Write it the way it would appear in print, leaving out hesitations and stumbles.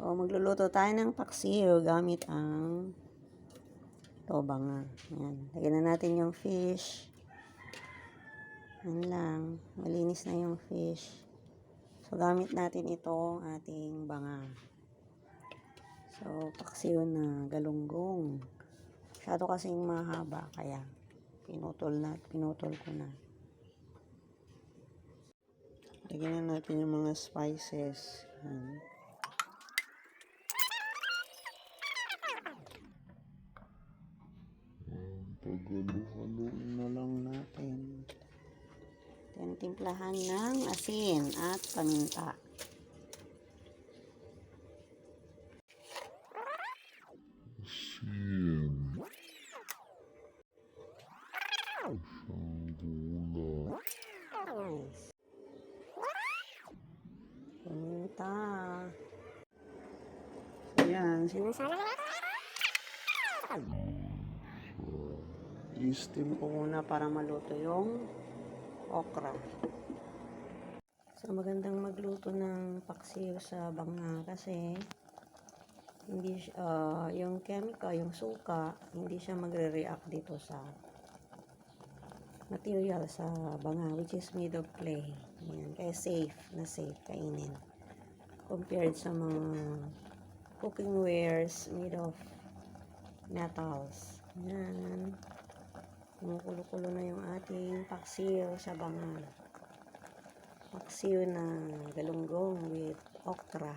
So, magluluto tayo ng paksiw gamit ang banga. Ayan. Lagyan na natin yung fish. Yan lang. Malinis na yung fish. So, gamit natin ito ating banga. So, paksiw na galunggong. Masyado kasing mahaba, kaya pinutol ko na. Lagyan na natin yung mga spices. Ayan. Paghaluin na lang natin. Timplahan ng asin at paminta. Asin. Gula. Paminta. So, yan. Sinasala na natin. I-steam ko muna para maluto yung okra. So, magandang magluto ng paksiw sa banga kasi hindi yung chemical, yung suka, hindi siya magre-react dito sa material sa banga, which is made of clay. Ayan, kaya safe kainin. Compared sa mga cooking wares made of metals. Ayan. Kumukulo-kulo na yung ating paksiw sa banga. Paksiw na galunggong with okra.